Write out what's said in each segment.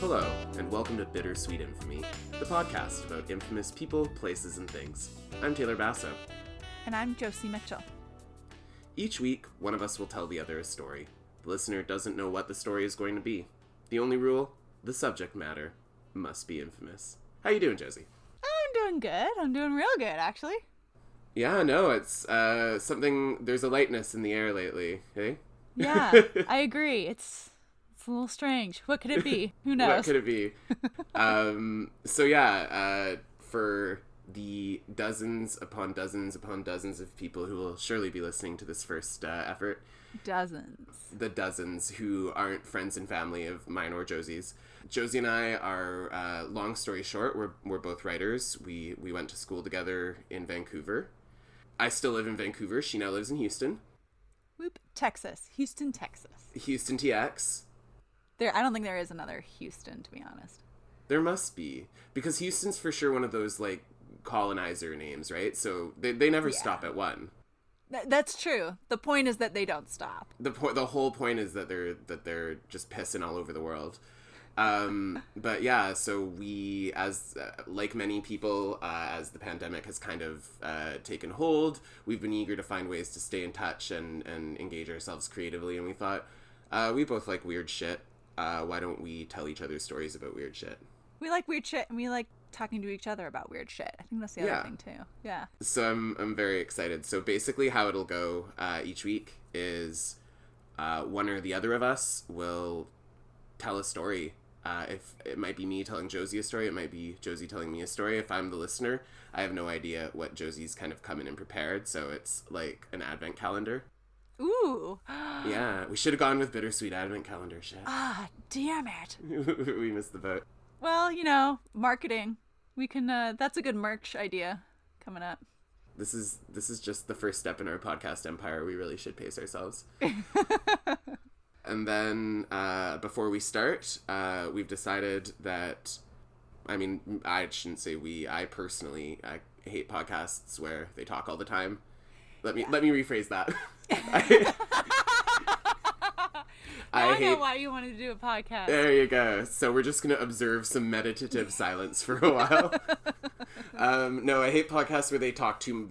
Hello, and welcome to Bittersweet Infamy, the podcast about infamous people, places, and things. I'm Taylor Basso. And I'm Josie Mitchell. Each week, one of us will tell the other a story. The listener doesn't know what the story is going to be. The only rule, the subject matter must be infamous. How you doing, Josie? I'm doing good. I'm doing real good, actually. Yeah, no, it's there's a lightness in the air lately, hey? Yeah, I agree. It's a little strange. What could it be? Who knows? What could it be? For the dozens upon dozens upon dozens of people who will surely be listening to this first effort. The dozens who aren't friends and family of mine or Josie's. Josie and I are, long story short, we're both writers. We went to school together in Vancouver. I still live in Vancouver. She now lives in Houston. Whoop, Texas. Houston, Texas. Houston TX. I don't think there is another Houston, to be honest. There must be. Because Houston's for sure one of those, like, colonizer names, right? So they never stop at one. That's true. The point is that they don't stop. The whole point is that they're just pissing all over the world. But yeah, so we, as like many people, as the pandemic has kind of taken hold, we've been eager to find ways to stay in touch and engage ourselves creatively. And we thought, we both like weird shit. Why don't we tell each other stories about weird shit? We like weird shit, and we like talking to each other about weird shit. I think that's the other thing too. Yeah. So I'm very excited. So basically how it'll go each week is one or the other of us will tell a story. If it might be me telling Josie a story, it might be Josie telling me a story. If I'm the listener, I have no idea what Josie's kind of come in and prepared, so it's like an advent calendar. Ooh. Yeah, we should have gone with bittersweet advent calendar shit. Ah, damn it. We missed the boat. Well, marketing. We can, that's a good merch idea coming up. This is just the first step in our podcast empire. We really should pace ourselves. And then, before we start, we've decided that, I shouldn't say we, I personally, I hate podcasts where they talk all the time. Let me rephrase that. I know why you wanted to do a podcast. There you go. So we're just going to observe some meditative silence for a while. No, I hate podcasts where they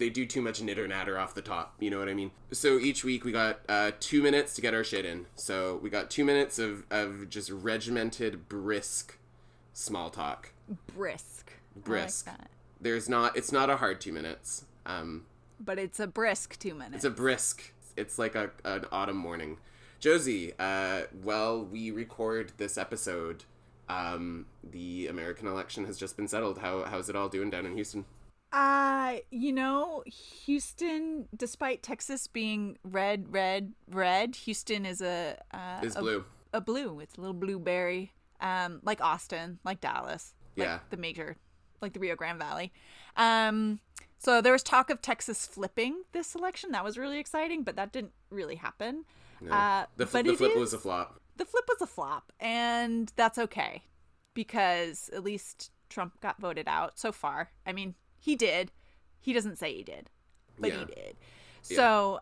do too much nitter natter off the top. You know what I mean? So each week we got 2 minutes to get our shit in. So we got 2 minutes of just regimented, brisk small talk. Brisk. I like that. It's not a hard 2 minutes. But it's a brisk 2 minutes. It's a brisk. It's like an autumn morning. Josie, we record this episode. The American election has just been settled. How's it all doing down in Houston? Houston, despite Texas being red, Houston is blue. A blue. It's a little blueberry. Like Austin, like Dallas. Like the major, like the Rio Grande Valley. So there was talk of Texas flipping this election. That was really exciting, but that didn't really happen. No. The flip was a flop. The flip was a flop, and that's okay, because at least Trump got voted out so far. I mean, he did. He doesn't say he did, but he did. So,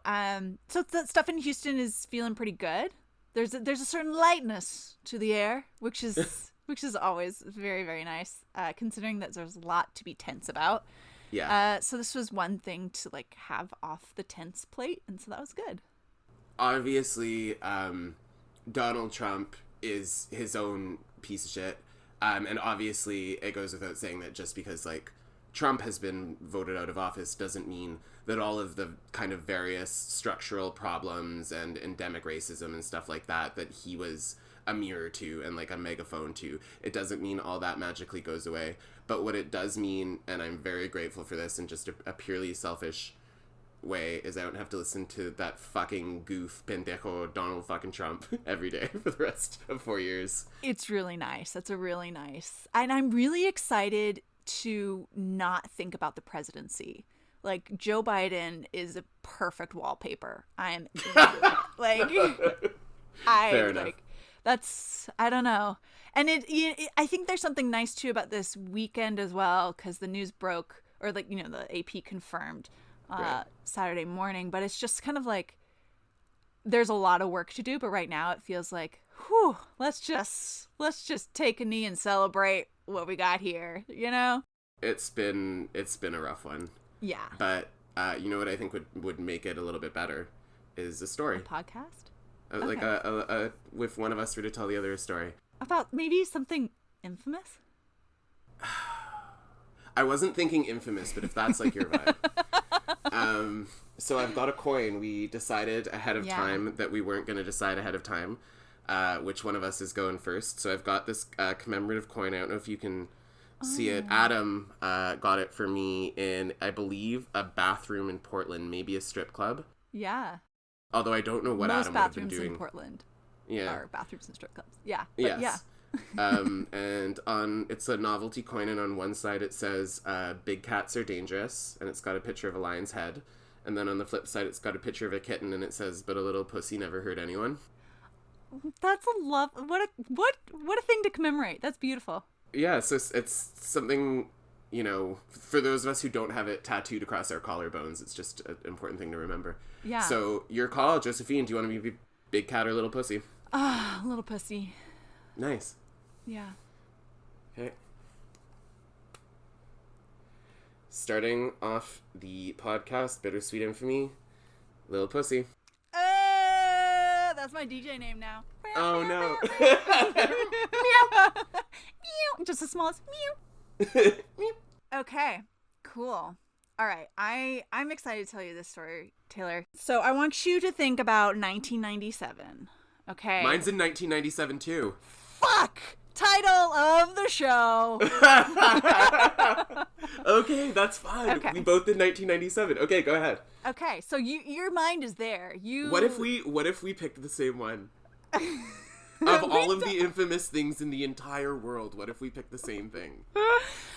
so that stuff in Houston is feeling pretty good. There's a certain lightness to the air, which is always very, very nice, considering that there's a lot to be tense about. Yeah. So this was one thing to like have off the tense plate, and so that was good. Obviously, Donald Trump is his own piece of shit. And obviously it goes without saying that just because like Trump has been voted out of office doesn't mean that all of the kind of various structural problems and endemic racism and stuff like that he was a mirror to and like a megaphone to, it doesn't mean all that magically goes away. But what it does mean, and I'm very grateful for this in just a purely selfish way, is I don't have to listen to that fucking goof pendejo Donald fucking Trump every day for the rest of 4 years. It's really nice. That's a really nice. And I'm really excited to not think about the presidency. Like, Joe Biden is a perfect wallpaper. I'm like, Fair enough. That's, I don't know. And I think there's something nice too about this weekend as well, because the news broke, or like, the AP confirmed Saturday morning, but it's just kind of like there's a lot of work to do, but right now it feels like whew, let's just take a knee and celebrate what we got here, you know? It's been a rough one. Yeah. But you know what I think would make it a little bit better is a story. A podcast? Like a if one of us were to tell the other a story. About maybe something infamous? I wasn't thinking infamous, but if that's like your vibe. So I've got a coin. We decided ahead of time that we weren't going to decide ahead of time which one of us is going first. So I've got this commemorative coin. I don't know if you can see it. Adam got it for me in, I believe, a bathroom in Portland, maybe a strip club. Yeah. Although I don't know what Most Adam would have been doing. Most bathrooms in Portland are bathrooms and strip clubs. Yeah. Yes. Yeah. And it's a novelty coin, and on one side it says big cats are dangerous, and it's got a picture of a lion's head, and then on the flip side it's got a picture of a kitten, and it says but a little pussy never hurt anyone. That's a love. What a thing to commemorate. That's beautiful. Yeah, so it's something, you know, for those of us who don't have it tattooed across our collarbones, it's just an important thing to remember. Yeah. So your call, Josephine. Do you want to be big cat or little pussy? Little pussy. Nice. Yeah. Okay. Starting off the podcast, Bittersweet Infamy, Little Pussy. That's my DJ name now. Oh no. Meow. Just the smallest meow. Okay, cool. All right, I'm excited to tell you this story, Taylor. So I want you to think about 1997. Okay. Mine's in 1997 too. Fuck! Title of the show. Okay, that's fine. Okay. We both did 1997. Okay, go ahead. Okay, so your mind is there. What if we picked the same one? Of all of the infamous things in the entire world, what if we picked the same thing?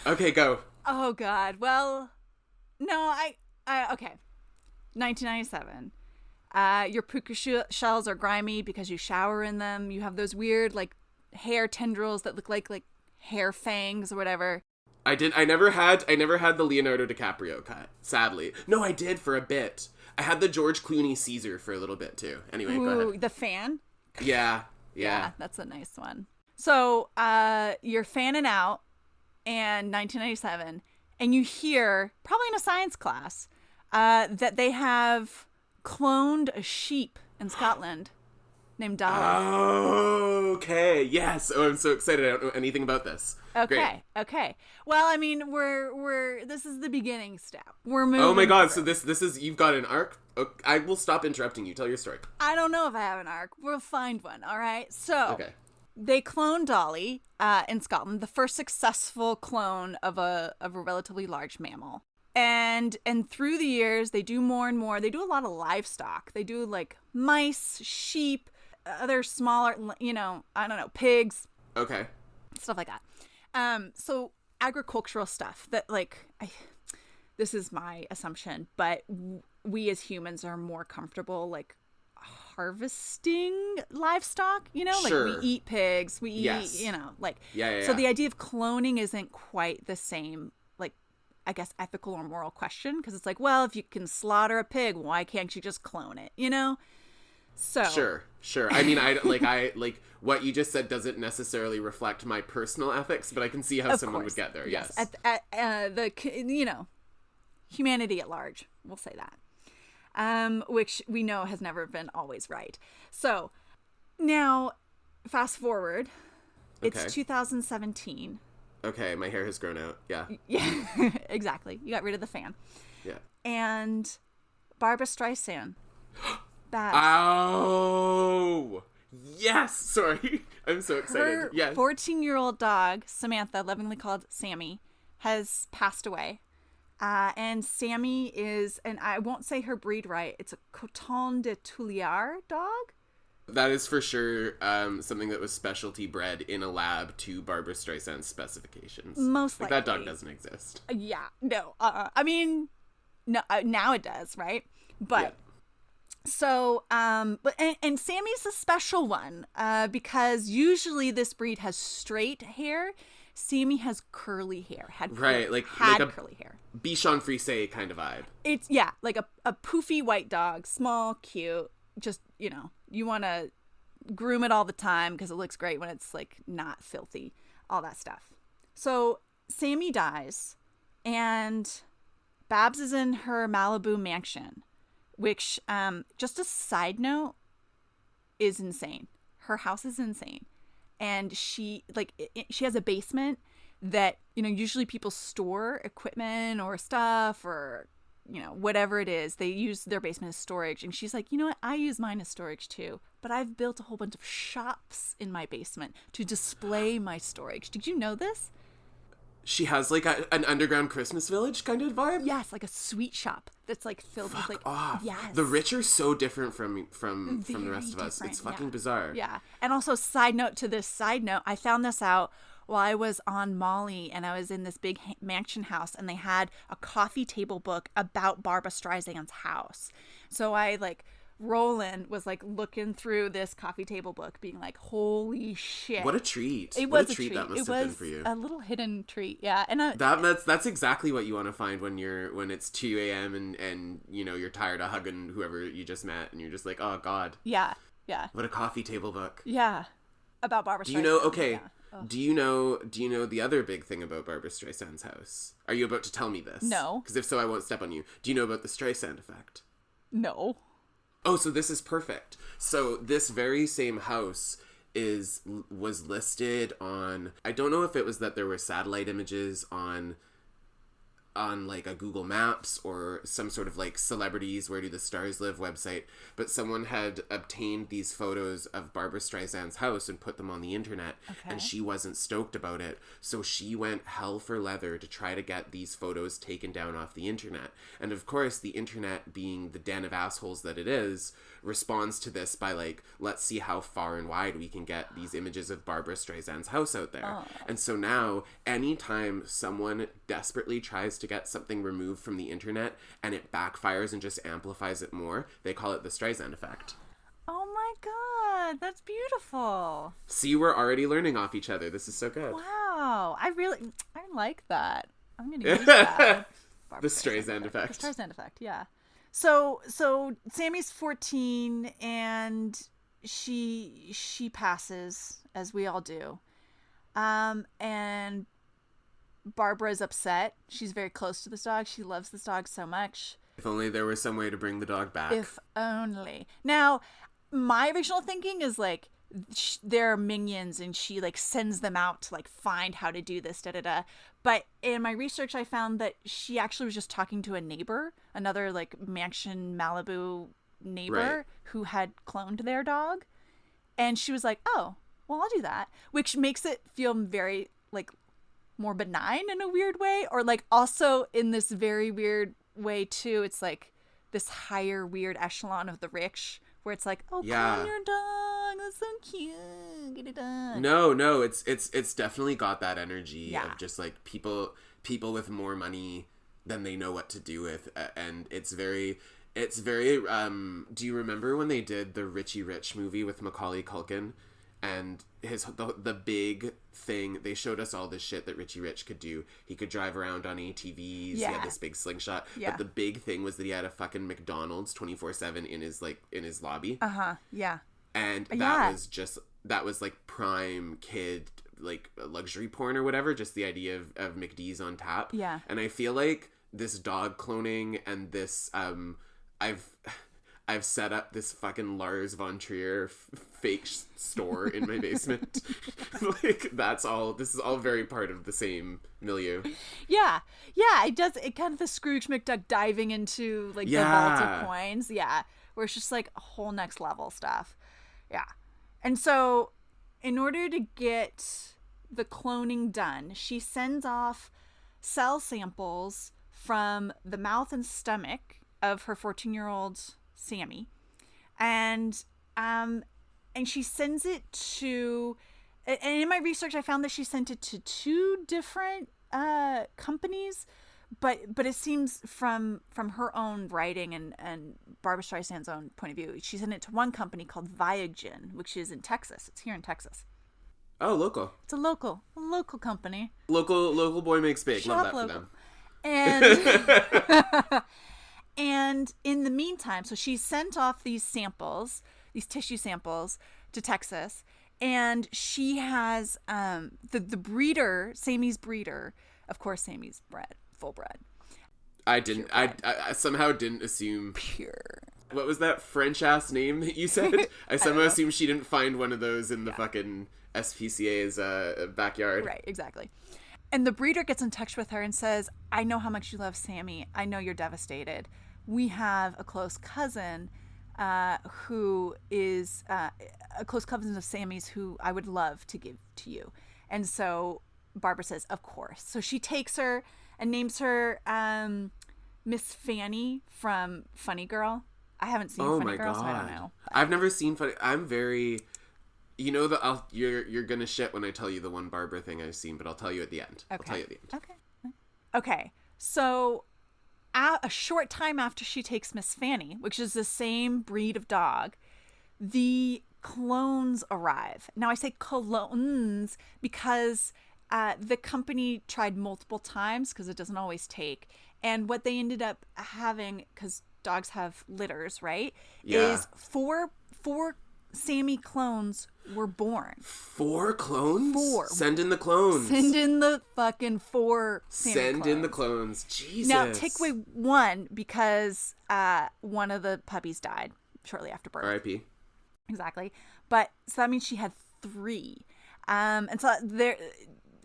Okay, go. Oh God. Well, no, okay. 1997. Your puka shells are grimy because you shower in them. You have those weird like hair tendrils that look like hair fangs or whatever. I never had the Leonardo DiCaprio cut, sadly. No, I did for a bit. I had the George Clooney Caesar for a little bit too. Anyway, go ahead. The fan? Yeah. Yeah, that's a nice one. So, you're fanning out in 1997 and you hear, probably in a science class, that they have cloned a sheep in Scotland named Dolly. Okay, yes. Oh, I'm so excited. I don't know anything about this. Okay, Great. okay. Well, I mean, we're this is the beginning step. We're moving. Oh my God! through. So this is, you've got an arc. Okay, I will stop interrupting you. Tell your story. I don't know if I have an arc. We'll find one. All right. So Okay. They cloned Dolly in Scotland, the first successful clone of a relatively large mammal. And through the years, they do more and more. They do a lot of livestock. They do like mice, sheep, other smaller, I don't know, pigs. Okay. Stuff like that. So agricultural stuff that this is my assumption, but we as humans are more comfortable like harvesting livestock, Sure. We eat pigs, we Yes. eat, Yeah. So the idea of cloning isn't quite the same, I guess, ethical or moral question, because it's like, well, if you can slaughter a pig, why can't you just clone it, So Sure. I mean, I what you just said doesn't necessarily reflect my personal ethics, but I can see how someone would get there. Yes. Humanity at large, we'll say that, which we know has never been always right. So now, fast forward, it's 2017. Okay, my hair has grown out. Yeah. Yeah, exactly. You got rid of the fan. Yeah. And Barbra Streisand. Oh, yes. Sorry. I'm so excited. Her Yes. 14-year-old dog, Samantha, lovingly called Sammy, has passed away. And Sammy is, and I won't say her breed right, it's a Coton de Tuileries dog. That is for sure something that was specialty bred in a lab to Barbra Streisand's specifications. Most likely. That dog doesn't exist. Yeah. No. I mean, no. Now it does, right? But... Yeah. So, and Sammy's a special one, because usually this breed has straight hair. Sammy has curly hair. Had curly hair. Bichon Frise kind of vibe. It's, like a poofy white dog, small, cute, just, you want to groom it all the time because it looks great when it's like not filthy, all that stuff. So Sammy dies, and Babs is in her Malibu mansion, which, just a side note, is insane. Her house is insane. And she has a basement that, usually people store equipment or stuff or, whatever it is. They use their basement as storage. And she's like, you know what? I use mine as storage too. But I've built a whole bunch of shops in my basement to display my storage. Did you know this? She has like an underground Christmas village kind of vibe? Yes, like a sweet shop that's like filled with like... off. Yes. The rich are so different from the rest of us. It's fucking bizarre. Yeah. And also, side note, I found this out while I was on Molly, and I was in this big mansion house, and they had a coffee table book about Barbra Streisand's house. So Roland was like looking through this coffee table book being like, holy shit. What a treat. What a treat that must have been for you. A little hidden treat. Yeah. And that's exactly what you want to find when it's 2 a.m. and you're tired of hugging whoever you just met and you're just like, oh God. Yeah. Yeah. What a coffee table book. Yeah. About Barbra Streisand. Do you know the other big thing about Barbra Streisand's house? Are you about to tell me this? No. Because if so, I won't step on you. Do you know about the Streisand effect? No. Oh, so this is perfect. So this very same house was listed on, I don't know if it was that there were satellite images on like a Google Maps or some sort of like celebrities where do the stars live website, but someone had obtained these photos of Barbra Streisand's house and put them on the internet. Okay. And she wasn't stoked about it, so she went hell for leather to try to get these photos taken down off the internet. And of course, the internet, being the den of assholes that it is, responds to this by like, let's see how far and wide we can get these images of Barbra Streisand's house out there. Oh. And so now, anytime someone desperately tries to get something removed from the internet and it backfires and just amplifies it more, they call it the Streisand effect. Oh my God, that's beautiful. See, we're already learning off each other. This is so good. Wow, I like that. I'm gonna use that. The Streisand effect. The Streisand effect, yeah. So Sammy's 14 and she passes, as we all do. And Barbara's upset. She's very close to this dog. She loves this dog so much. If only there was some way to bring the dog back. If only. Now, my original thinking is like, they're minions and she like sends them out to like find how to do this, But in my research, I found that she actually was just talking to a neighbor, another like mansion Malibu neighbor, right, who had cloned their dog. And she was like, oh, well, I'll do that. Which makes it feel very like more benign in a weird way, or like also in this very weird way too. It's like this higher weird echelon of the rich where it's like, oh, yeah, clone your dog, that's so cute, get it done. No, it's definitely got that energy, yeah, of just like people with more money than they know what to do with, and it's very do you remember when they did the Richie Rich movie with Macaulay Culkin? And the big thing, they showed us all this shit that Richie Rich could do. He could drive around on ATVs. Yeah. He had this big slingshot. Yeah. But the big thing was that he had a fucking McDonald's 24/7 in his lobby. Yeah. And yeah, that was like prime kid, like luxury porn or whatever. Just the idea of McD's on tap. Yeah. And I feel like this dog cloning and this I've set up this fucking Lars von Trier fake store in my basement. Like, that's all. This is all very part of the same milieu. Yeah. It does. It kind of the Scrooge McDuck diving into like the vault of coins. Yeah, where it's just like a whole next level stuff. Yeah, and so in order to get the cloning done, she sends off cell samples from the mouth and stomach of her 14-year-old Sammy, and she sends it to, and in my research I found that she sent it to 2 different companies, but it seems from her own writing and Barbra Streisand's own point of view, she sent it to one company called Viagen, which is in Texas. It's here in Texas. Oh, local. It's a local company. Local boy makes big. Shop Love that local. For them. And in the meantime, so she sent off these samples, these tissue samples, to Texas, and she has the breeder, Sammy's breeder. Of course, Sammy's bred, full bred. I somehow didn't assume pure. What was that French ass name that you said? I somehow assumed she didn't find one of those in the fucking SPCA's backyard. Right, exactly. And the breeder gets in touch with her and says, I know how much you love Sammy. I know you're devastated. We have a close cousin who is a close cousin of Sammy's who I would love to give to you. And so Barbara says, of course. So she takes her and names her Miss Fanny from Funny Girl. I haven't seen Funny Girl, so I don't know. I've never seen Funny. I'm very... You know that you're gonna shit when I tell you the one Barbara thing I've seen, but I'll tell you at the end. Okay. I'll tell you at the end. Okay. So a short time after she takes Miss Fanny, which is the same breed of dog, the clones arrive. Now I say clones because the company tried multiple times because it doesn't always take. And what they ended up having, because dogs have litters, right? Yeah. Is four Sammy clones were born. 4 clones? 4. Send in the clones. Send in the fucking 4 Sammy Send clones. in the clones. Jesus. Now, take away 1 because one of the puppies died shortly after birth. R.I.P. Exactly. But, so that means she had 3. And so there...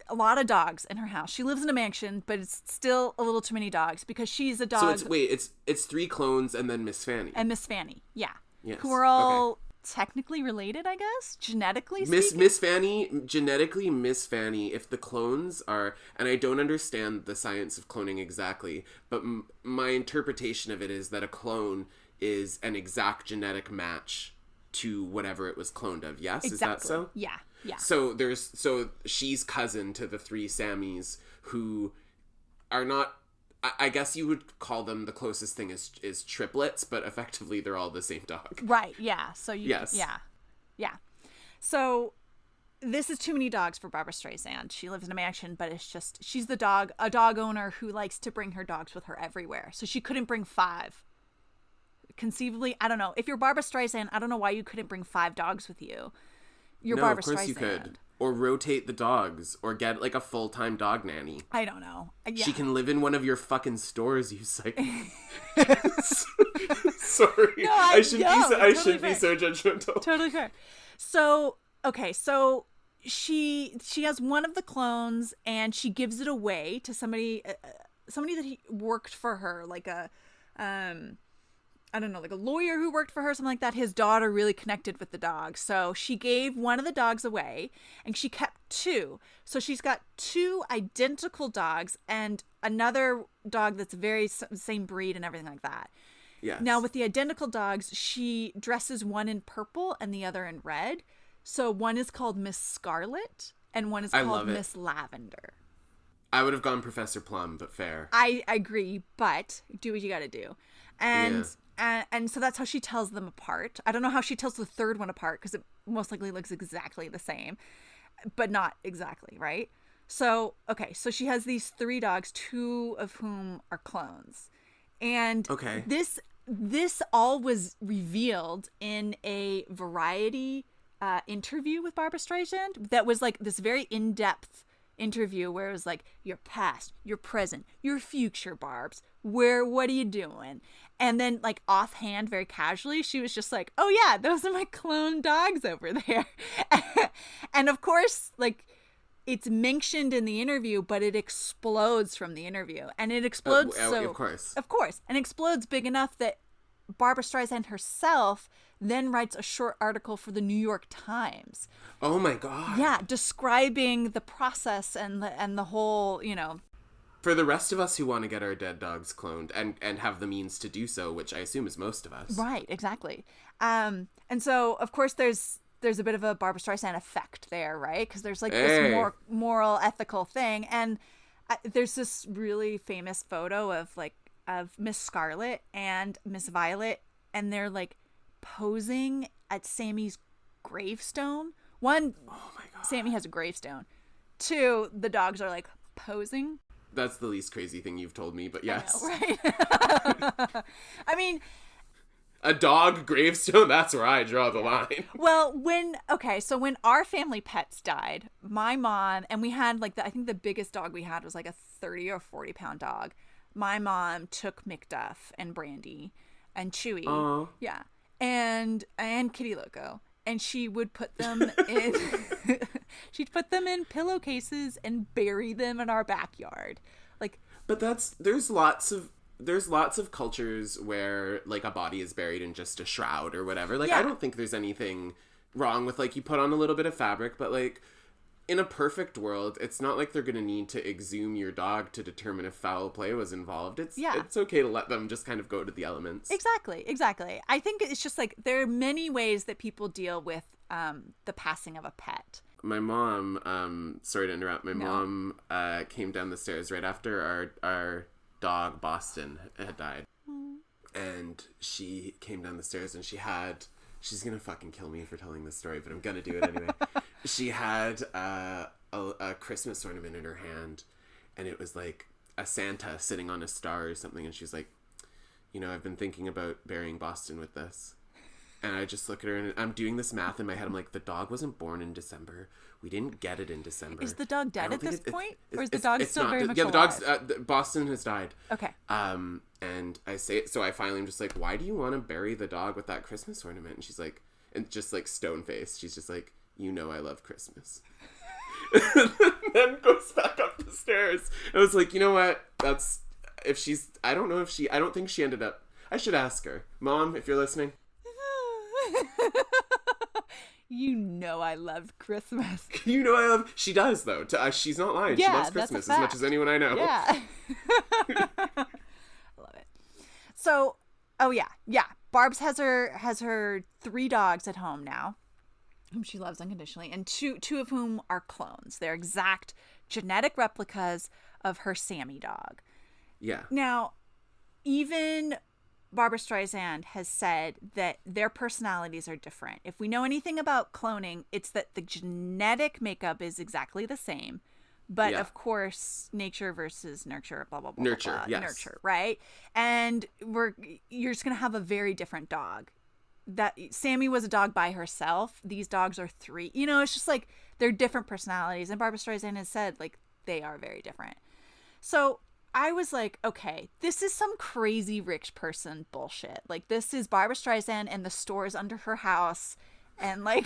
A lot of dogs in her house. She lives in a mansion, but it's still a little too many dogs because she's a dog. So it's 3 clones and then Miss Fanny. And Miss Fanny, yeah. Yes. Who are all technically related, I guess, genetically speaking. Miss Fanny, genetically Miss Fanny, if the clones are, and I don't understand the science of cloning exactly, but my interpretation of it is that a clone is an exact genetic match to whatever it was cloned of. Yes? Exactly. Is that so? Yeah. Yeah. So she's cousin to the 3 Sammys who are not, I guess you would call them, the closest thing is triplets, but effectively they're all the same dog. Right. Yeah. So Yes. Yeah. So this is too many dogs for Barbra Streisand. She lives in a mansion, but it's just, she's a dog owner who likes to bring her dogs with her everywhere. So she couldn't bring 5. Conceivably, I don't know. If you're Barbra Streisand, I don't know why you couldn't bring 5 dogs with you. You're Barbra Streisand. Of course you could. Or rotate the dogs. Or get, like, a full-time dog nanny. I don't know. Yeah. She can live in one of your fucking stores, you psycho. Sorry. No, I shouldn't be so judgmental. Totally fair. So, okay, so she has one of the clones, and she gives it away to somebody that he worked for her, like a... I don't know, like a lawyer who worked for her, something like that. His daughter really connected with the dog. So she gave one of the dogs away and she kept 2. So she's got 2 identical dogs and another dog that's very same breed and everything like that. Yes. Now with the identical dogs, she dresses one in purple and the other in red. So one is called Miss Scarlet and one is called Miss Lavender. I would have gone Professor Plum, but fair. I agree, but do what you got to do. And... Yeah. And so that's how she tells them apart. I don't know how she tells the 3rd one apart because it most likely looks exactly the same, but not exactly, right? So, okay, so she has these 3 dogs, 2 of whom are clones. And this all was revealed in a Variety interview with Barbra Streisand that was like this very in-depth interview where it was like, your past, your present, your future, Barbs. What are you doing? And then, like, offhand, very casually, she was just like, oh, yeah, those are my clone dogs over there. And, of course, like, it's mentioned in the interview, but it explodes from the interview. And it explodes Of course. Of course. And explodes big enough that Barbra Streisand herself then writes a short article for the New York Times. Oh, my God. Yeah, describing the process and the whole, you know... For the rest of us who want to get our dead dogs cloned and have the means to do so, which I assume is most of us. Right, exactly. And so, of course, there's a bit of a Barbra Streisand effect there, right? Because there's like this more moral, ethical thing. And there's this really famous photo of Miss Scarlet and Miss Violet, and they're like posing at Sammy's gravestone. 1, oh my God. Sammy has a gravestone. 2, the dogs are like posing. That's the least crazy thing you've told me, but yes. I know, right? I mean, a dog gravestone, that's where I draw the line. Well, when our family pets died, my mom, and we had like I think the biggest dog we had was like a 30 or 40 pound dog. My mom took McDuff and Brandy and Chewy. Aww. Yeah. And Kitty Loco. And she would put them in she'd put them in pillowcases and bury them in our backyard. Like, but there's lots of cultures where like a body is buried in just a shroud or whatever. Like, I don't think there's anything wrong with like you put on a little bit of fabric, but like in a perfect world, it's not like they're going to need to exhume your dog to determine if foul play was involved. It's okay to let them just kind of go to the elements. Exactly. I think it's just like there are many ways that people deal with the passing of a pet. My mom, sorry to interrupt, mom came down the stairs right after our dog, Boston, had died. Mm. And she came down the stairs and she's going to fucking kill me for telling this story, but I'm going to do it anyway. She had a Christmas ornament in her hand, and it was like a Santa sitting on a star or something, and she's like, I've been thinking about burying Boston with this. And I just look at her, and I'm doing this math in my head. I'm like, the dog wasn't born in December. We didn't get it in December. Is the dog dead at this point? Or is the dog still very much alive? Yeah, the dog's... Boston has died. Okay. And I say... So I finally am just like, why do you want to bury the dog with that Christmas ornament? And she's like... And just like stone-faced. She's just like, I love Christmas. And then goes back up the stairs. I was like, you know what? That's... If she's... I don't think she ended up... I should ask her. Mom, if you're listening... I love Christmas. She does though. She's not lying. Yeah, she loves Christmas as much as anyone I know. Yeah. I love it. So, Barb's has her 3 dogs at home now, whom she loves unconditionally, and two of whom are clones. They're exact genetic replicas of her Sammy dog. Yeah. Now, even Barbra Streisand has said that their personalities are different. If we know anything about cloning, it's that the genetic makeup is exactly the same. But of course, nature versus nurture, blah, blah, blah. Nurture, blah, blah. yes. Nurture, right? And you're just going to have a very different dog. That Sammy was a dog by herself. These dogs are 3. It's just like they're different personalities. And Barbra Streisand has said, like, they are very different. So I was like, okay, this is some crazy rich person bullshit. Like, this is Barbra Streisand and the stores under her house. And, like,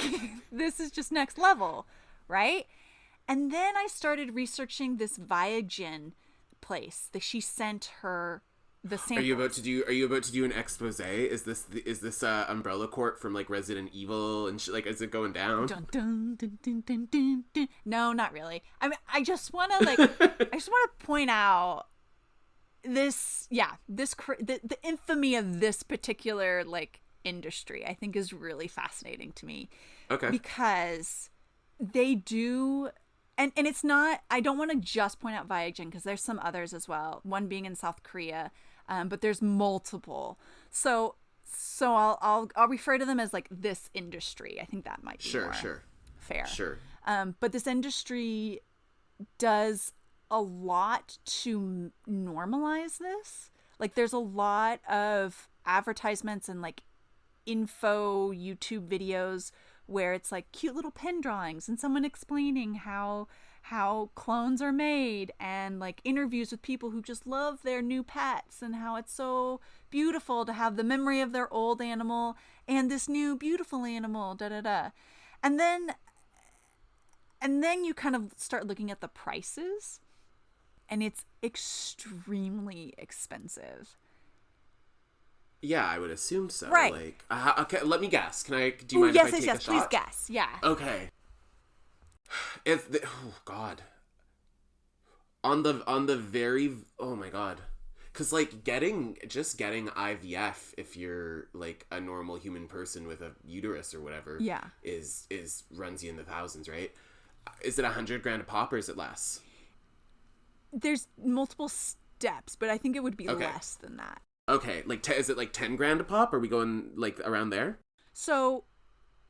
this is just next level, right? And then I started researching this Viagen place that she sent her the samples. Are you about to do an expose? Is this Umbrella Corp from like Resident Evil and like is it going down? Dun, dun, dun, dun, dun, dun, dun. No, not really. I mean, I just want to point out the infamy of this particular like industry. I think is really fascinating to me. Okay. Because they do. And it's not, I don't want to just point out Viagen because there's some others as well. One being in South Korea, but there's multiple. So I'll refer to them as like this industry. I think that might be more fair. Sure. But this industry does a lot to normalize this. Like there's a lot of advertisements and like info YouTube videos where it's like cute little pen drawings and someone explaining how clones are made and like interviews with people who just love their new pets and how it's so beautiful to have the memory of their old animal and this new beautiful animal, And then you kind of start looking at the prices and it's extremely expensive. Yeah, I would assume so. Right. Like, okay, let me guess. Do you mind if I take a shot? Yes, please guess. Yeah. Okay. Oh God. On the very, oh my God. Because like getting IVF if you're like a normal human person with a uterus or whatever. Yeah. Is runs you in the thousands, right? Is it $100,000 a pop or is it less? There's multiple steps, but I think it would be less than that. Okay, like is it like $10,000 a pop? Are we going like around there? So,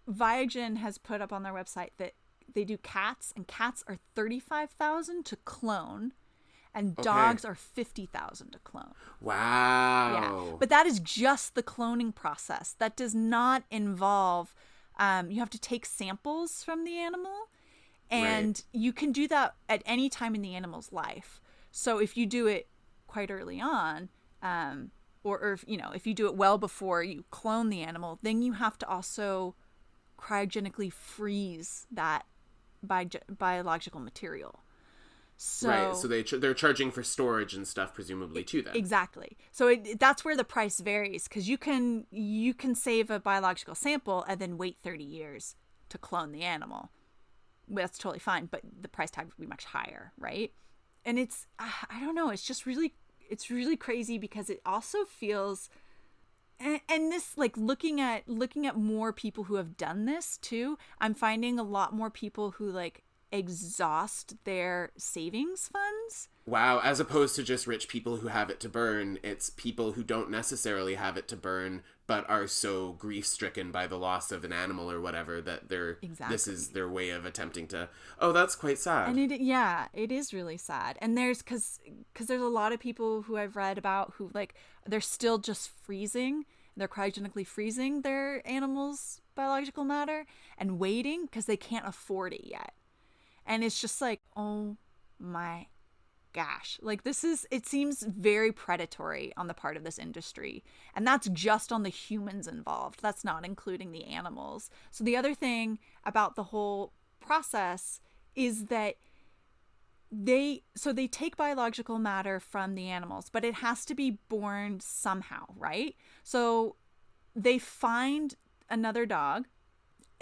Viagen has put up on their website that they do cats, and cats are $35,000 to clone, and dogs are 50,000 to clone. Wow. Yeah, but that is just the cloning process. That does not involve. You have to take samples from the animal, and you can do that at any time in the animal's life. So if you do it quite early on, or if, if you do it well before you clone the animal, then you have to also cryogenically freeze that biological material. So, so they're charging for storage and stuff, presumably, too, then. Exactly. So that's where the price varies, because you can save a biological sample and then wait 30 years to clone the animal. That's totally fine, but the price tag would be much higher, right? And it's, I don't know, it's really crazy, because it also feels, and this, like, looking at more people who have done this too, I'm finding a lot more people who, like, exhaust their savings funds. Wow, as opposed to just rich people who have it to burn, it's people who don't necessarily have it to burn, but are so grief-stricken by the loss of an animal or whatever that this is their way of attempting to, that's quite sad. And it is really sad. And there's, because there's a lot of people who I've read about who, like, they're still just freezing, they're cryogenically freezing their animals' biological matter and waiting because they can't afford it yet. And it's just like, oh my gosh, like, it seems very predatory on the part of this industry. And that's just on the humans involved. That's not including the animals. So the other thing about the whole process is that they take biological matter from the animals, but it has to be born somehow, right? So they find another dog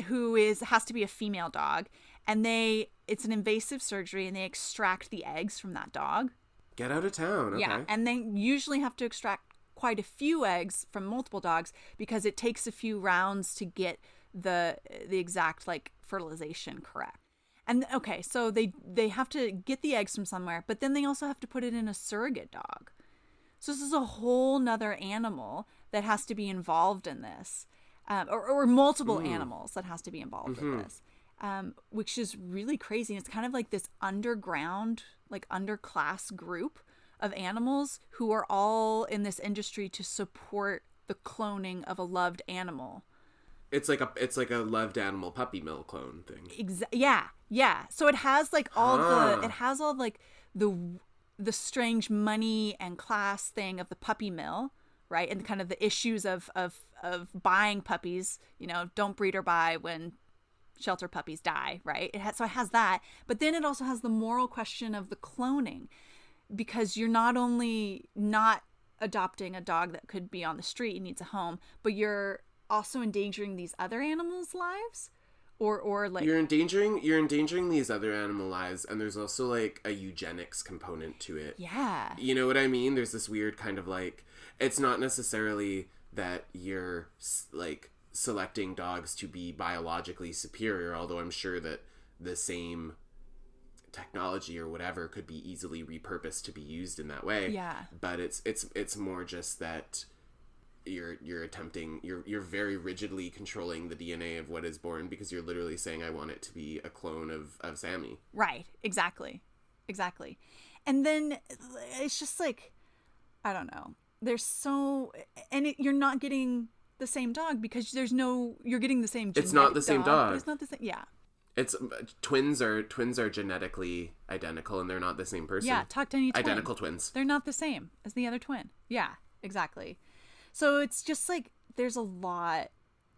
who has to be a female dog, and it's an invasive surgery, and they extract the eggs from that dog. Get out of town. Okay. Yeah, and they usually have to extract quite a few eggs from multiple dogs, because it takes a few rounds to get the exact, like, fertilization correct. And okay, so they have to get the eggs from somewhere, but then they also have to put it in a surrogate dog. So this is a whole nother animal that has to be involved in this, or multiple animals that has to be involved in this. Which is really crazy. And it's kind of like this underground, like, underclass group of animals who are all in this industry to support the cloning of a loved animal. It's like a loved animal puppy mill clone thing. Yeah. So it has, like, all the strange money and class thing of the puppy mill, right? And kind of the issues of buying puppies, don't breed or buy when shelter puppies die, right? It has that, but then it also has the moral question of the cloning, because you're not only not adopting a dog that could be on the street and needs a home, but you're also endangering these other animals' lives, or like you're endangering these other animal lives, and there's also, like, a eugenics component to it. Yeah, you know what I mean? There's this weird kind of, like, it's not necessarily that you're, like, selecting dogs to be biologically superior, although I'm sure that the same technology or whatever could be easily repurposed to be used in that way. Yeah. But it's more just that you're attempting, you're very rigidly controlling the DNA of what is born, because you're literally saying, I want it to be a clone of Sammy. Right. Exactly. And then it's just like, I don't know. You're not getting the same dog, because you're getting the same genetic It's not the same dog. It's not the same. Yeah. It's twins are genetically identical, and they're not the same person. Yeah, talk to any twin. Identical twins. They're not the same as the other twin. Yeah, exactly. So it's just like there's a lot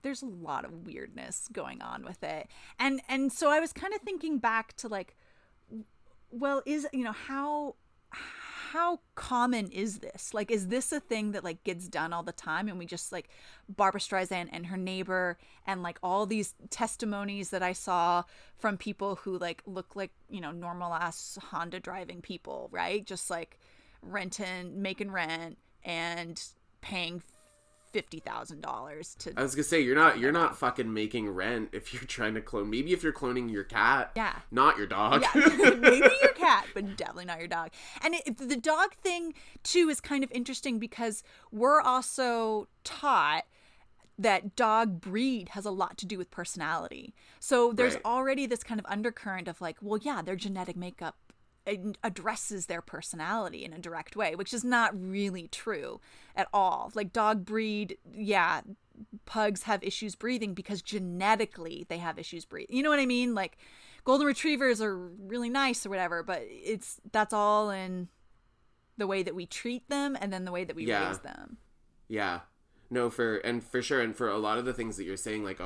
of weirdness going on with it. And so I was kind of thinking back to, like, well, how common is this? Like, is this a thing that, like, gets done all the time? And we just, like, Barbra Streisand and her neighbor, and, like, all these testimonies that I saw from people who, like, look like, normal ass Honda driving people, right? Just, like, making rent and paying $50,000 to. I was gonna say, you're not fucking making rent if you're trying to clone. Maybe if you're cloning your cat, not your dog. Yeah, maybe your cat, but definitely not your dog. And the dog thing too is kind of interesting, because we're also taught that dog breed has a lot to do with personality. So there's already this kind of undercurrent of, like, well, yeah, their genetic makeup addresses their personality in a direct way, which is not really true at all. Like dog breed, yeah, pugs have issues breathing because genetically they have issues breathing. You know what I mean? Like golden retrievers are really nice or whatever, but that's all in the way that we treat them and then the way that we raise them. Yeah. No, for sure. And for a lot of the things that you're saying, like,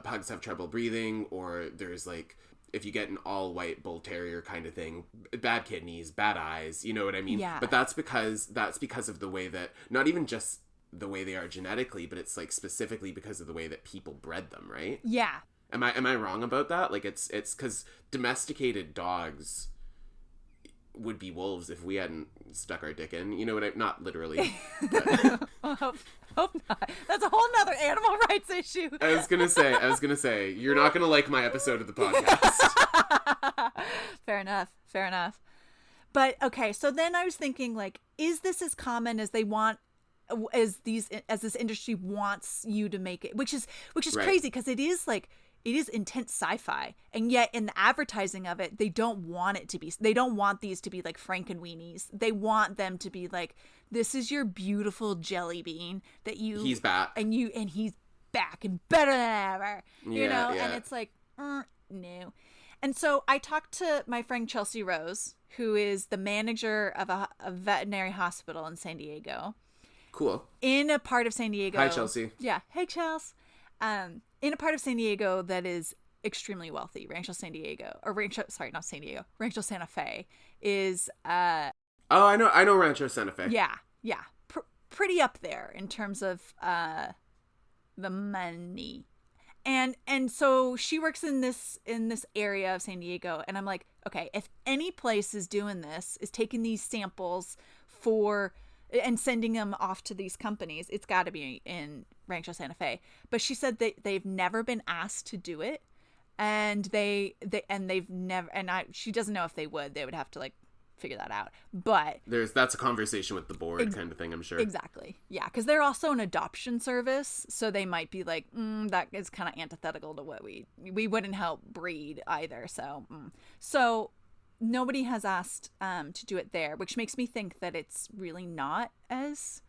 pugs have trouble breathing, or there's like, if you get an all white bull terrier kind of thing, bad kidneys, bad eyes, you know what I mean? Yeah. But that's because of the way that, not even just the way they are genetically, but it's like specifically because of the way that people bred them, right? Yeah. Am I wrong about that? Like it's because domesticated dogs would be wolves if we hadn't stuck our dick in. You know what not literally. Hope not. That's a whole nother animal rights issue. I was gonna say, you're not gonna like my episode of the podcast. Fair enough. But okay, so then I was thinking, like, is this as common as they want, as this industry wants you to make it, which is right. Crazy, because it is intense sci-fi, and yet in the advertising of it, they don't want it to be. They don't want these to be like Frankenweenies. They want them to be like, this is your beautiful jelly bean that you. He's back, and he's back and better than ever. You know, and it's like, no. And so I talked to my friend Chelsea Rose, who is the manager of a veterinary hospital in San Diego. Not In a part of San Diego. Hi, Chelsea. Yeah. Hey, Chelsea. In a part of San Diego that is extremely wealthy, Rancho Santa Fe is I know Rancho Santa Fe. Yeah. Pretty up there in terms of the money. And so she works in this area of San Diego, and I'm like, okay, if any place is doing this, is taking these samples and sending them off to these companies, it's got to be in Rancho Santa Fe. But she said they've never been asked to do it, and they've never, she doesn't know if they would have to like figure that out. But that's a conversation with the board kind of thing, I'm sure. Exactly. Yeah, because they're also an adoption service, so they might be like, that is kind of antithetical to what we wouldn't help breed either. So nobody has asked to do it there, which makes me think that it's really not as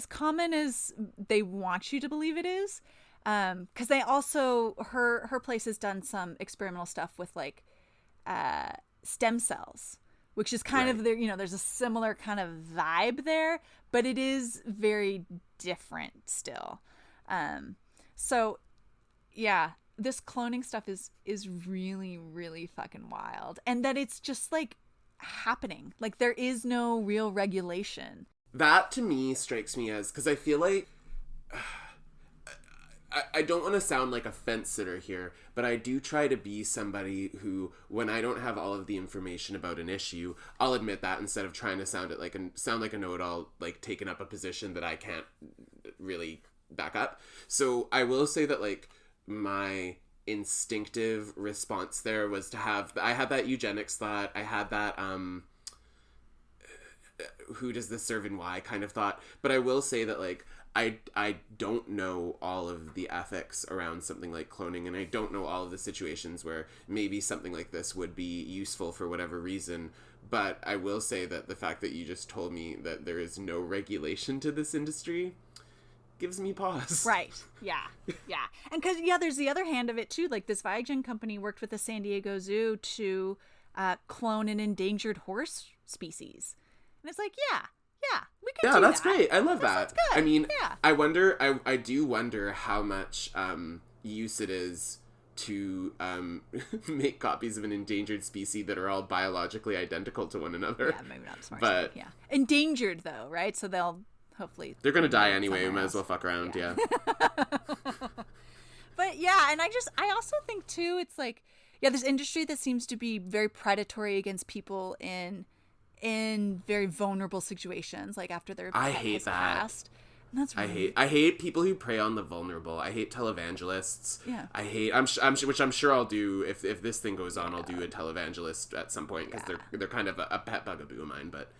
common as they want you to believe it is. Because they also, her place has done some experimental stuff with like stem cells, which is kind of there, there's a similar kind of vibe there, but it is very different still. So yeah, this cloning stuff is really, really fucking wild. And that it's just like happening. Like there is no real regulation. That to me strikes me as, because I feel like I don't want to sound like a fence sitter here, but I do try to be somebody who, when I don't have all of the information about an issue, I'll admit that instead of trying to sound like a know-it-all, like taking up a position that I can't really back up. So I will say that like my instinctive response there was I had that eugenics thought. I had that who does this serve and why kind of thought. But I will say that like I don't know all of the ethics around something like cloning, and I don't know all of the situations where maybe something like this would be useful for whatever reason. But I will say that the fact that you just told me that there is no regulation to this industry gives me pause. Right. Yeah. And because, there's the other hand of it too. Like this Viagen company worked with the San Diego Zoo to clone an endangered horse species. And it's like, we can do that. Yeah, that's great. I love that. Good. I mean, I do wonder how much use it is to make copies of an endangered species that are all biologically identical to one another. Yeah, maybe not smart. But endangered though, right? So they're going to die anyway. We might as well fuck around. Yeah. But yeah, and I also think too, it's like, this industry that seems to be very predatory against people in very vulnerable situations, like after their I hate that. Passed. And that's really... I hate people who prey on the vulnerable. I hate televangelists. Yeah. I hate which I'm sure I'll do if this thing goes on. I'll do a televangelist at some point because they're kind of a pet bugaboo of mine. But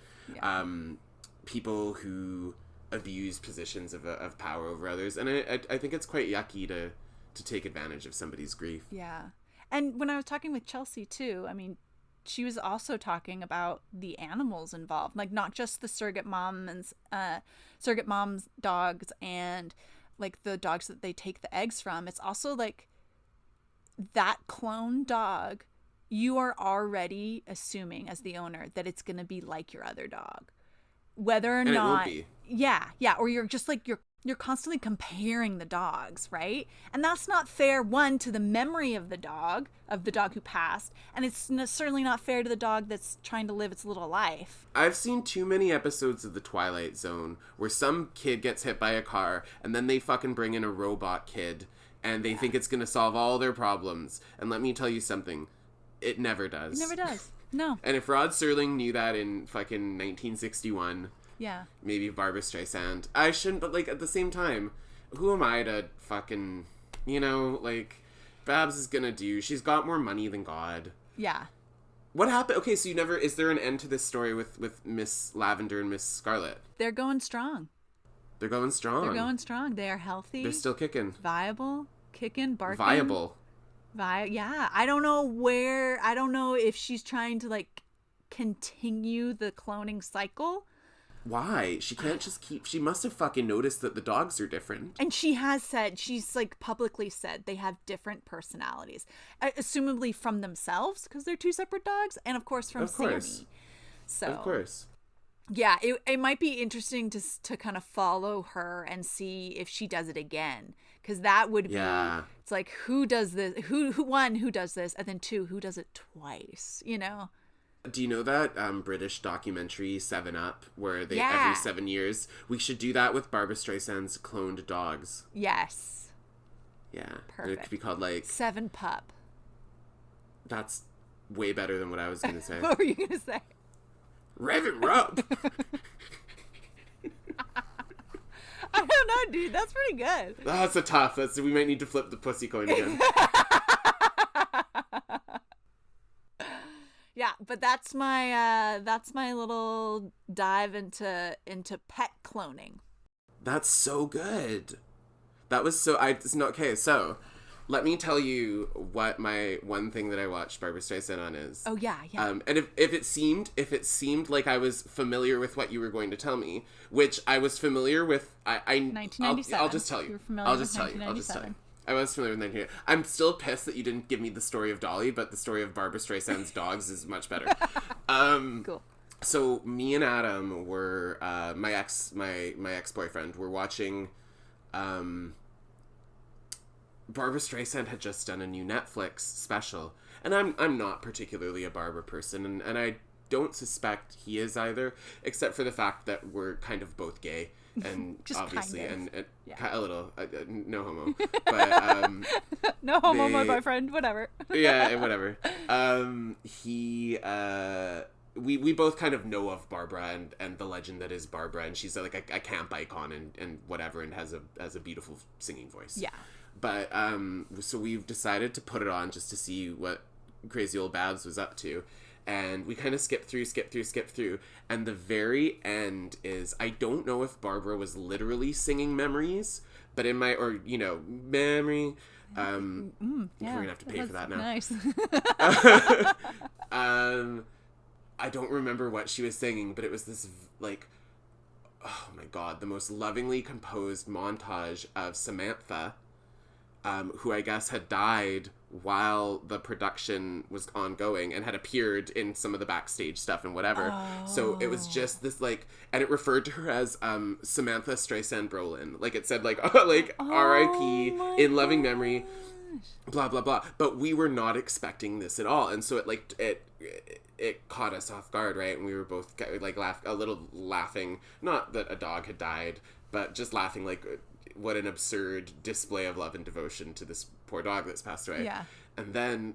people who abuse positions of power over others, and I think it's quite yucky to take advantage of somebody's grief. Yeah. And when I was talking with Chelsea too, I mean, she was also talking about the animals involved, like not just the surrogate mom's dogs and like the dogs that they take the eggs from. It's also like that clone dog, you are already assuming as the owner that it's going to be like your other dog, whether or and not it won't be. yeah, or you're just like you're constantly comparing the dogs, right? And that's not fair, one, to the memory of the dog who passed, and it's certainly not fair to the dog that's trying to live its little life. I've seen too many episodes of The Twilight Zone where some kid gets hit by a car and then they fucking bring in a robot kid and they think it's going to solve all their problems. And let me tell you something, it never does. It never does. No. And if Rod Serling knew that in fucking 1961... Yeah. Maybe Barbra Streisand. I shouldn't, but, like, at the same time, who am I to fucking, you know, like, Babs is gonna do, she's got more money than God. Yeah. What happened? Okay, so is there an end to this story with Miss Lavender and Miss Scarlet? They're going strong. They're going strong. They are healthy. They're still kicking. Viable. Kicking, barking. Viable. Yeah. I don't know if she's trying to, like, continue the cloning cycle. Why? She can't just she must have fucking noticed that the dogs are different. And she has said, she's like publicly said they have different personalities. Assumably from themselves, because they're two separate dogs, and of course from Sammy. So, of course. Yeah, it might be interesting to kind of follow her and see if she does it again. Because that would be, it's like, who does this? Who does this? And then two, who does it twice, you know? Do you know that British documentary 7 Up, where they every 7 years, we should do that with Barbra Streisand's cloned dogs. Yes. Yeah. Perfect. It could be called like 7 Pup. That's way better than what I was going to say. What were you going to say? Rev it up. I don't know, dude. That's pretty good. That's a tough. We might need to flip the pussy coin again. Yeah, but that's my little dive into pet cloning. That's so good. That was so okay, so let me tell you what my one thing that I watched Barbra Streisand on is. Oh yeah. And if it seemed like I was familiar with what you were going to tell me, which I was familiar with, 1997. I'll just tell you. You were familiar with 1997. I'll just tell you. I was familiar with 1997. I'm still pissed that you didn't give me the story of Dolly, but the story of Barbra Streisand's dogs is much better. Cool. So me and Adam were my ex-boyfriend were watching. Barbra Streisand had just done a new Netflix special, and I'm not particularly a Barbra person, and I don't suspect he is either, except for the fact that we're kind of both gay. And just obviously, kind of. and Yeah. a little, no homo, but no homo, my boyfriend, whatever. Yeah, whatever. We both kind of know of Barbra and the legend that is Barbra, and she's like a camp icon and whatever, and has a beautiful singing voice. Yeah. But so we've decided to put it on just to see what crazy old Babs was up to. And we kind of skip through. And the very end is, I don't know if Barbra was literally singing Memories, but memory. Yeah, we're going to have to pay for that now. Nice. I don't remember what she was singing, but it was this, like, oh my God, the most lovingly composed montage of Samantha, who I guess had died while the production was ongoing and had appeared in some of the backstage stuff and whatever. Oh. So it was just this, like, and it referred to her as Samantha Streisand-Brolin. Like, it said, like, R.I.P. in loving memory, blah, blah, blah. But we were not expecting this at all. And so it caught us off guard, right? And we were both, like, laughing. Not that a dog had died, but just laughing, like, what an absurd display of love and devotion to this poor dog that's passed away. Yeah. And then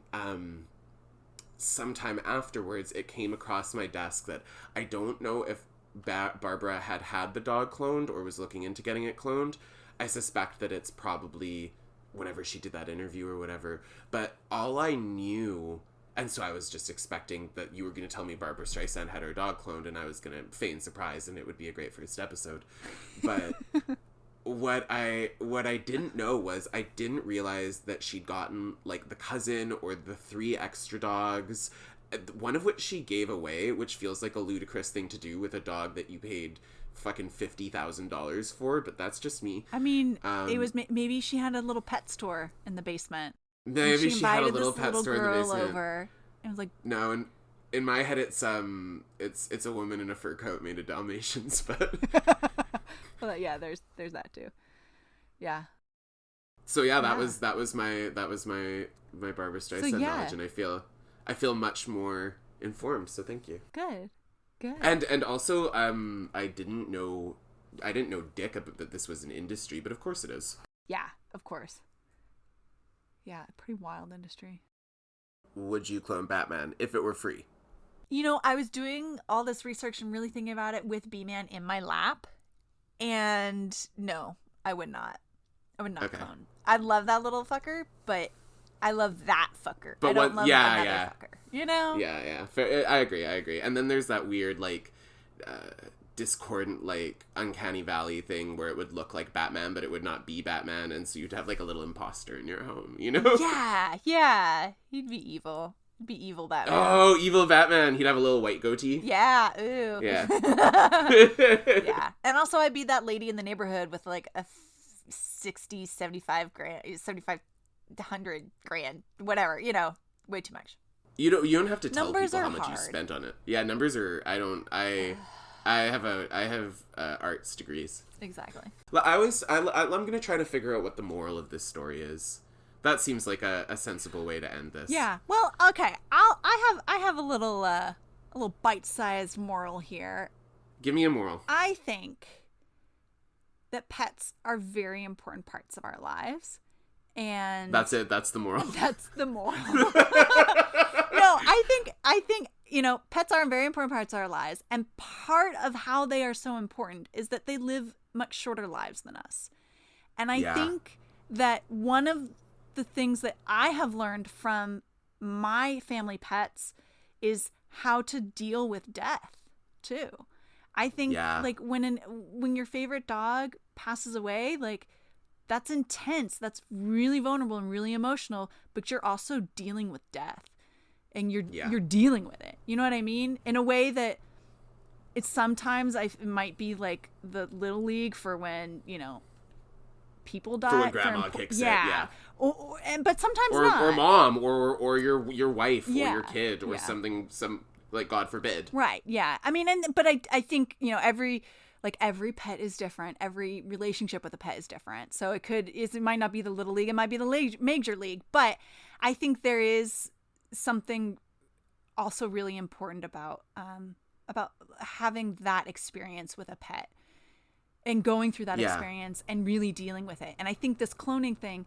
sometime afterwards, it came across my desk that I don't know if Barbra had the dog cloned or was looking into getting it cloned. I suspect that it's probably whenever she did that interview or whatever. But all I knew, and so I was just expecting that you were going to tell me Barbra Streisand had her dog cloned, and I was going to feign surprise, and it would be a great first episode. But what I didn't know was I didn't realize that she'd gotten, like, the cousin or the 3 extra dogs one of which she gave away, which feels like a ludicrous thing to do with a dog that you paid fucking $50,000 for, but that's just me. I mean, it was maybe she had a little pet store in the basement. Maybe she had a little pet store in the basement. Over. It was like, no, and in my head it's a woman in a fur coat made of Dalmatians, but well, yeah, there's that too. Yeah. So yeah, that was my Barbra Streisand knowledge, and I feel much more informed. So thank you. Good. And also, I didn't know dick about that this was an industry, but of course it is. Yeah, of course. Yeah, pretty wild industry. Would you clone Batman if it were free? You know, I was doing all this research and really thinking about it with B-Man in my lap, and no, I would not. I would not clone. I love that little fucker, but I love that fucker. But I don't love another fucker. You know? Yeah. Fair. I agree. And then there's that weird, like, discordant, like, uncanny valley thing where it would look like Batman, but it would not be Batman, and so you'd have, like, a little imposter in your home, you know? Yeah. He'd be evil. He'd be evil Batman. Oh, evil Batman. He'd have a little white goatee. Yeah, ooh. Yeah. Yeah. And also I'd be that lady in the neighborhood with, like, a 60, 75 grand, 7,500 grand, whatever, you know, way too much. You don't have to tell numbers people how much hard. you spent on it. Yeah, numbers are. I have arts degrees. Exactly. I'm gonna try to figure out what the moral of this story is. That seems like a sensible way to end this. Yeah. Well, okay. I have a little bite-sized moral here. Give me a moral. I think that pets are very important parts of our lives. And that's it. That's the moral. That's the moral. No, I think, you know, pets are very important parts of our lives. And part of how they are so important is that they live much shorter lives than us. And I think that one of the things that I have learned from my family pets is how to deal with death too. I think like when your favorite dog passes away, like, that's intense. That's really vulnerable and really emotional, but you're also dealing with death, and you're dealing with it. You know what I mean? In a way that it's sometimes it might be like the little league for when, you know, people die. For when grandma kicks it. Yeah. But sometimes not. Or mom or your wife or your kid or something, like, God forbid. Right. Yeah. I mean, but I think, you know, every pet is different. Every relationship with a pet is different. So it might not be the little league. It might be the major league. But I think there is something also really important about having that experience with a pet and going through that experience and really dealing with it. And I think this cloning thing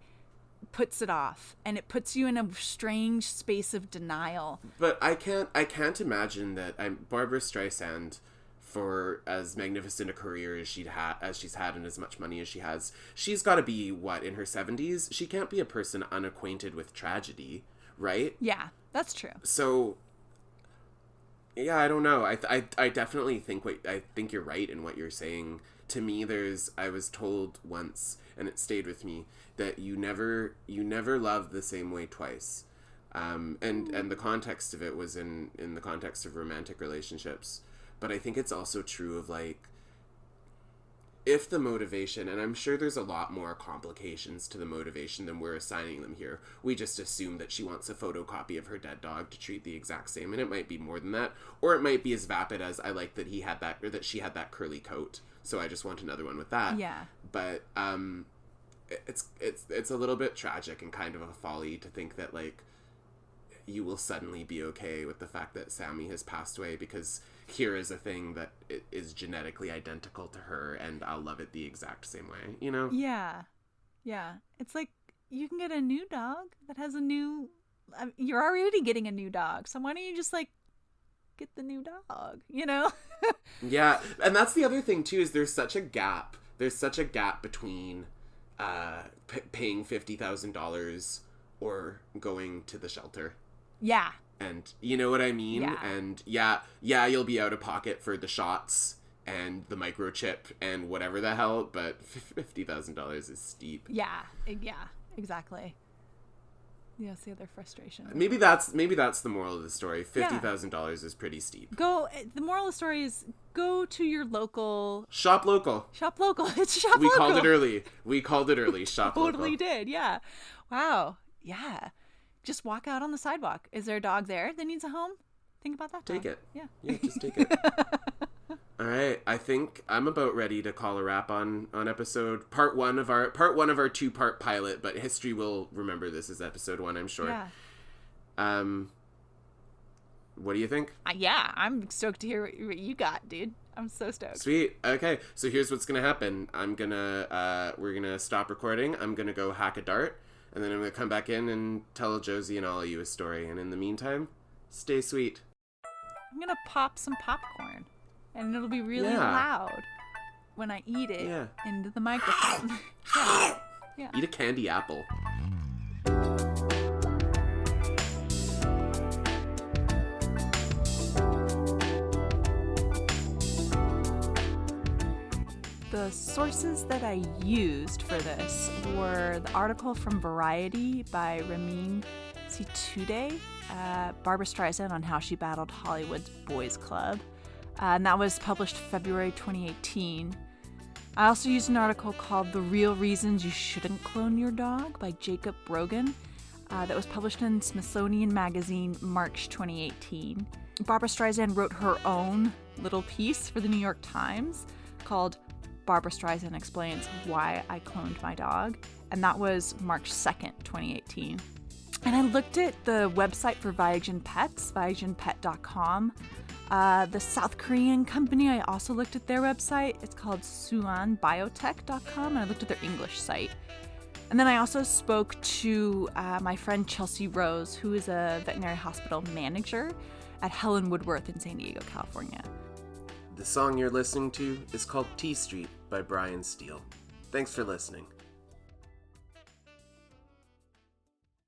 puts it off, and it puts you in a strange space of denial. But I can't imagine that Barbra Streisand, for as magnificent a career as she's had and as much money as she has, she's got to be, what, in her 70s? She can't be a person unacquainted with tragedy, right? Yeah, that's true. So, yeah, I don't know. I definitely think I think you're right in what you're saying. To me, I was told once, and it stayed with me, that you never love the same way twice. And the context of it was in the context of romantic relationships. But I think it's also true of, like, if the motivation, and I'm sure there's a lot more complications to the motivation than we're assigning them here. We just assume that she wants a photocopy of her dead dog to treat the exact same, and it might be more than that. Or it might be as vapid as, I like that he had that, or that she had that curly coat, so I just want another one with that. Yeah. But it's a little bit tragic and kind of a folly to think that, like, you will suddenly be okay with the fact that Sammy has passed away because here is a thing that is genetically identical to her, and I'll love it the exact same way, you know? Yeah. Yeah. It's like, you can get a new dog that has you're already getting a new dog, so why don't you just, like, get the new dog, you know? Yeah. And that's the other thing, too, is there's such a gap between paying $50,000 or going to the shelter. Yeah. And you know what I mean? Yeah. And yeah, you'll be out of pocket for the shots and the microchip and whatever the hell, but $50,000 is steep. Yeah, exactly. Yes, the other frustration. Maybe that's the moral of the story. $50,000 is pretty steep. The moral of the story is go to your local. Shop local. Shop local. It's shop local. We called it early. Shop local. Totally did. Yeah. Wow. Yeah. Just walk out on the sidewalk. Is there a dog there that needs a home? Think about that. Take it. Yeah. Yeah, just take it. All right, I think I'm about ready to call a wrap on episode part one of our 2-part pilot, but history will remember this as episode 1, I'm sure. Yeah. What do you think? Yeah, I'm stoked to hear what you got, dude. I'm so stoked. Sweet. Okay, so here's what's gonna happen. We're gonna stop recording. I'm gonna go hack a dart, and then I'm gonna come back in and tell Josie and all of you a story. And in the meantime, stay sweet. I'm gonna pop some popcorn. And it'll be really loud when I eat it into the microphone. Yeah. Eat a candy apple. The sources that I used for this were the article from Variety by Ramin Situde, Barbra Streisand on how she battled Hollywood's boys club. And that was published February 2018. I also used an article called The Real Reasons You Shouldn't Clone Your Dog by Jacob Brogan that was published in Smithsonian Magazine March 2018. Barbra Streisand wrote her own little piece for the New York Times called Barbra Streisand Explains Why I Cloned My Dog, and that was March 2nd, 2018. And I looked at the website for Viagen Pets, viagenpet.com. The South Korean company, I also looked at their website. It's called suanbiotech.com, and I looked at their English site. And then I also spoke to my friend Chelsea Rose, who is a veterinary hospital manager at Helen Woodworth in San Diego, California. The song you're listening to is called T Street by Brian Steele. Thanks for listening.